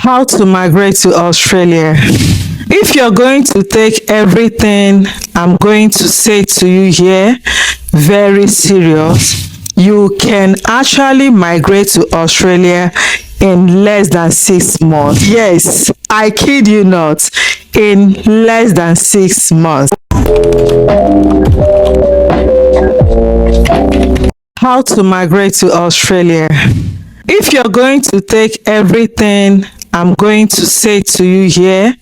How to migrate to Australia. If you're going to take everything I'm going to say to you here very serious, you can actually migrate to Australia in less than 6 months. Yes, I kid you not, in less than 6 months. How to migrate to Australia. If you're going to take everything I'm going to say to you here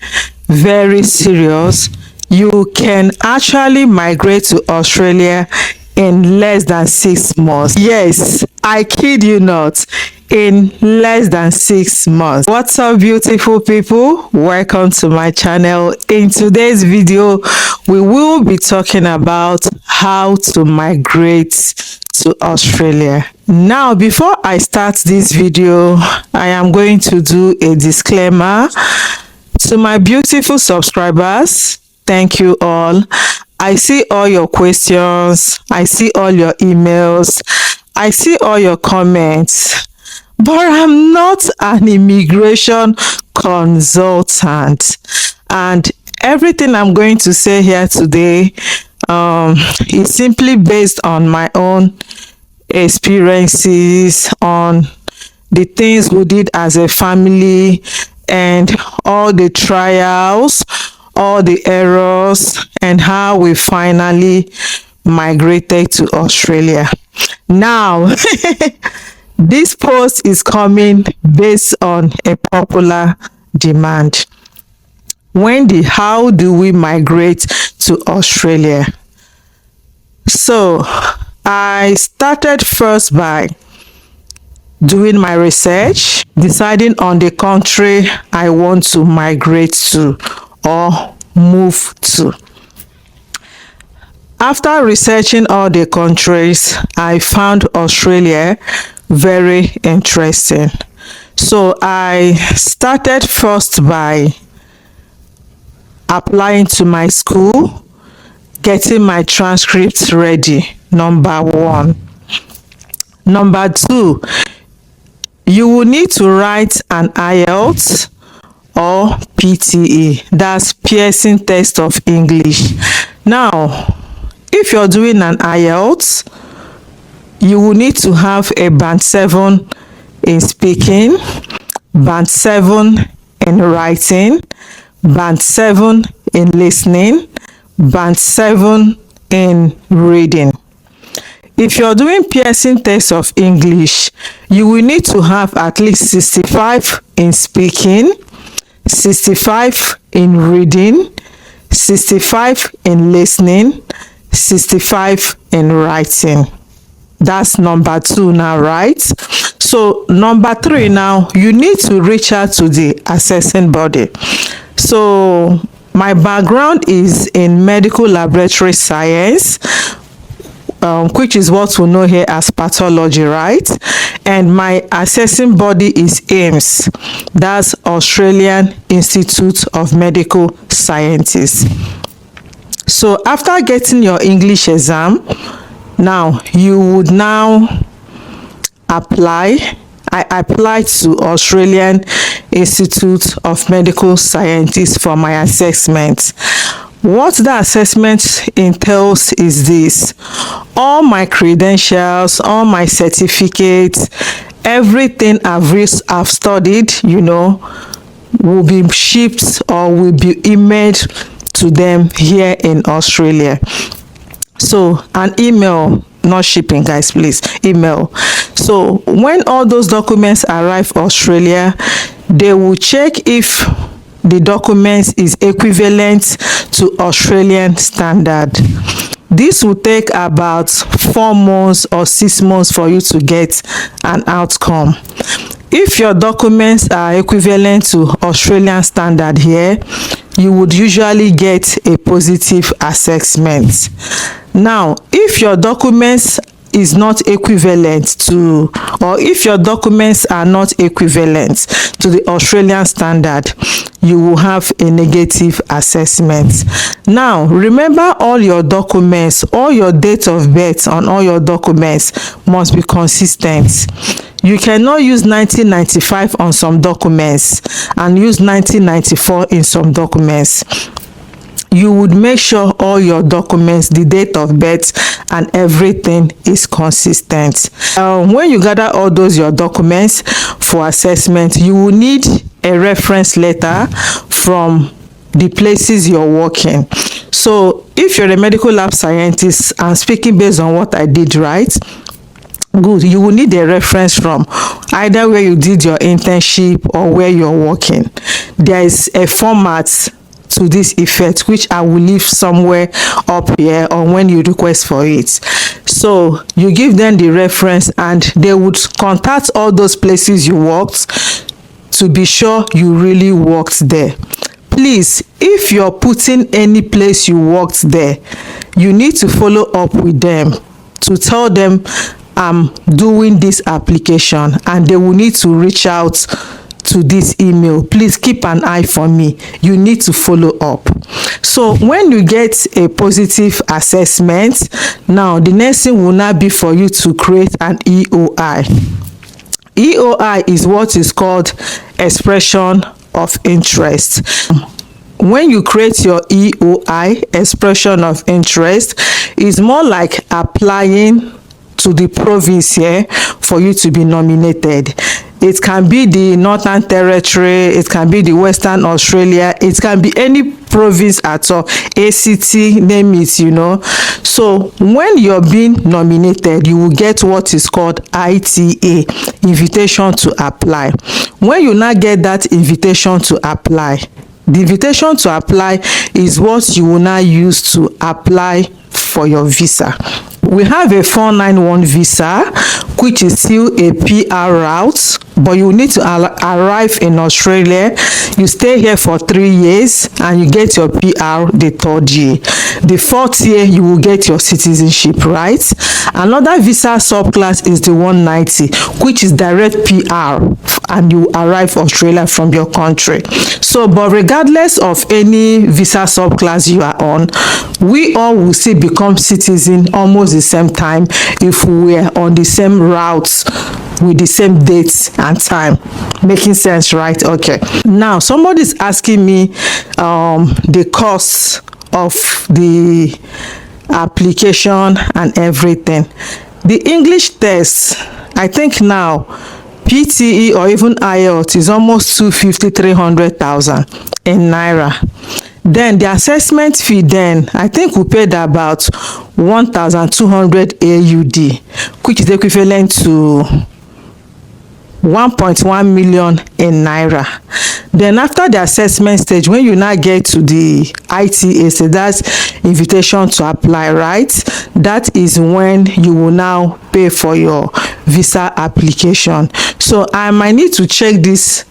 very serious, you can actually migrate to Australia in less than 6 months. Yes, I kid you not, in less than 6 months. What's up, beautiful people? Welcome to my channel. In today's video, we will be talking about how to migrate to Australia. Now, before I start this video, I am going to do a disclaimer to my beautiful subscribers. Thank you all. I see all your questions, I see all your emails, I see all your comments, but I'm not an immigration consultant, and everything I'm going to say here today is simply based on my own experiences, on the things we did as a family, and all the trials, all the errors, and how we finally migrated to Australia. Now, this post is coming based on a popular demand. Wendy, how do we migrate to Australia? So, I started first by doing my research, deciding on the country I want to migrate to or move to. After researching all the countries, I found Australia very interesting. So I started first by applying to my school, getting my transcripts ready, number one. Number two, you will need to write an IELTS or PTE, that's Pearson Test of English. Now, if you're doing an IELTS, you will need to have a band 7 in speaking, band 7 in writing, band 7 in listening, band 7 in reading. If you're doing Pearson Test of English, you will need to have at least 65 in speaking, 65 in reading, 65 in listening, 65 in writing. That's number 2 now, right? So number 3 now, you need to reach out to the assessing body. So my background is in medical laboratory science, which is what we know here as pathology, right? And my assessing body is AIMS, that's Australian Institute of Medical Sciences. So after getting your English exam, now you would now apply. I applied to Australian Institute of Medical Sciences for my assessment. What the assessment entails is this: all my credentials, all my certificates, everything I've studied, will be shipped or will be emailed to them here in Australia. So an email, not shipping, guys, please, email. So when all those documents arrive Australia, they will check if the document is equivalent to Australian standard. This will take about 4 months or 6 months for you to get an outcome. If your documents are equivalent to Australian standard here, you would usually get a positive assessment. Now, if your documents is not equivalent to, or if your documents are not equivalent to the Australian standard, you will have a negative assessment. Now, remember, all your documents, all your date of birth on all your documents must be consistent. You cannot use 1995 on some documents and use 1994 in some documents. You would make sure all your documents, the date of birth and everything is consistent. When you gather all those your documents for assessment, you will need a reference letter from the places you're working. So if you're a medical lab scientist, and speaking based on what I did, right? Good. You will need a reference from either where you did your internship or where you're working. There is a format to this effect which I will leave somewhere up here or when you request for it. So you give them the reference and they would contact all those places you worked to be sure you really worked there. Please, if you're putting any place you worked there, you need to follow up with them to tell them I'm doing this application, and they will need to reach out to this email. Please keep an eye for me. You need to follow up. So when you get a positive assessment, now the next thing will now be for you to create an EOI. EOI is what is called expression of interest. When you create your EOI, expression of interest, is more like applying to the province here for you to be nominated. It can be the Northern Territory, it can be the Western Australia, it can be any province at all, ACT, name it, you know. So when you're being nominated, you will get what is called ITA, invitation to apply. When you now get that invitation to apply, the invitation to apply is what you will now use to apply for your visa. We have a 491 visa, which is still a PR route, but you need to arrive in Australia. You stay here for 3 years and you get your PR the 3rd year. The 4th year, you will get your citizenship, right? Another visa subclass is the 190, which is direct PR, and you arrive Australia from your country. So, but regardless of any visa subclass you are on, we all will still become citizen almost the same time if we were on the same routes with the same dates and time. Making sense, right? Okay. Now, somebody is asking me the cost of the application and everything. The English test, I think now, PTE or even IELTS is almost 250,000-300,000 in Naira. Then the assessment fee then, I think we paid about 1,200 AUD, which is equivalent to 1.1 million in Naira. Then after the assessment stage, when you now get to the ITA, so that's invitation to apply, right? That is when you will now pay for your visa application. So I might need to check this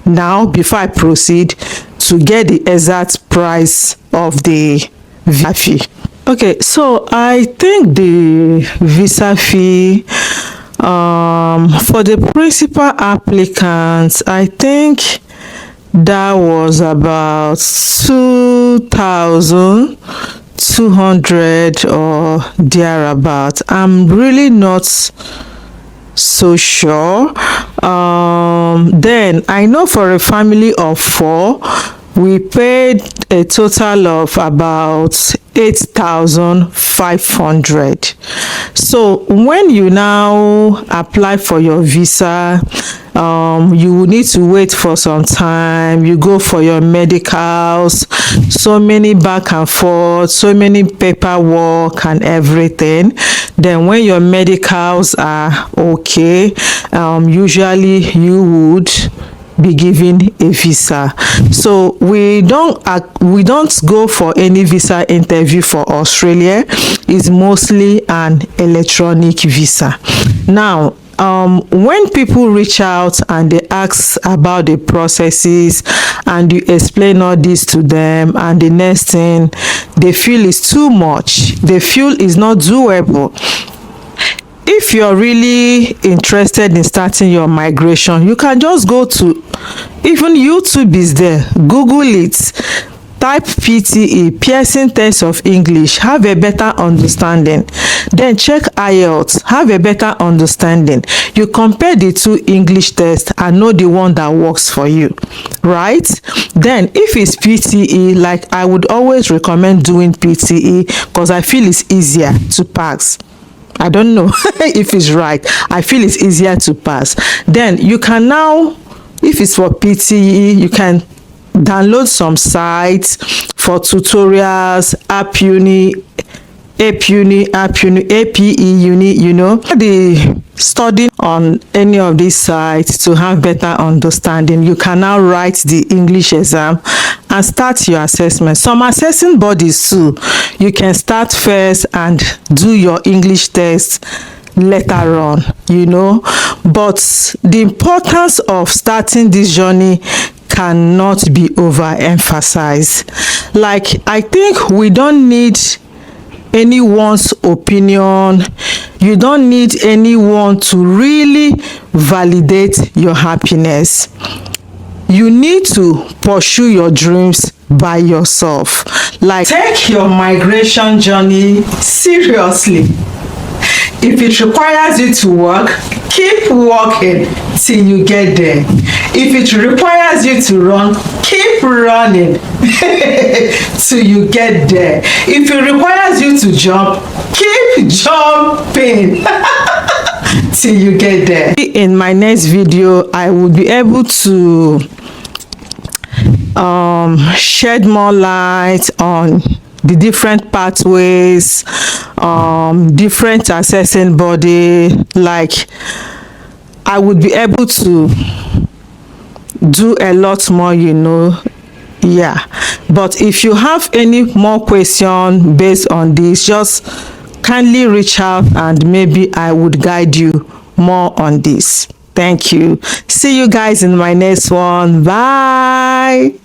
now before I proceed to get the exact price of the visa fee. Okay, so I think the visa fee for the principal applicants, I think that was about 2,200 or thereabout. I'm really not so sure. Then I know for a family of 4, we paid a total of about 8,500. So when you now apply for your visa, you will need to wait for some time. You go for your medicals, so many back and forth, so many paperwork and everything. Then when your medicals are okay, usually you would be given a visa. So we don't go for any visa interview for Australia. It's mostly an electronic visa. Now, when people reach out and they ask about the processes and you explain all this to them, and the next thing they feel is too much, they feel is not doable. If you're really interested in starting your migration, you can just go to, even YouTube is there, Google it, type PTE, piercing test of English, have a better understanding. Then check IELTS, have a better understanding. You compare the two English tests and know the one that works for you, right? Then if it's PTE, like I would always recommend doing PTE because I feel it's easier to pass. I don't know if it's right. I feel it's easier to pass. Then you can now, if it's for PTE, you can download some sites for tutorials, App Uni, APE Uni, you know. The studying on any of these sites to have better understanding. You can now write the English exam and start your assessment. Some assessing bodies too, you can start first and do your English test later on, you know. But the importance of starting this journey cannot be overemphasized. Like, I think we don't need anyone's opinion. You don't need anyone to really validate your happiness. You need to pursue your dreams by yourself. Like, take your migration journey seriously. If it requires you to work, keep working till you get there. If it requires you to run, keep running till you get there. If it requires you to jump, keep jumping till you get there. In my next video, I will be able to shed more light on the different pathways, different assessing body. Like, I would be able to do a lot more, you know. Yeah, but if you have any more question based on this, just kindly reach out and maybe I would guide you more on this. Thank you. See you guys in my next one. Bye.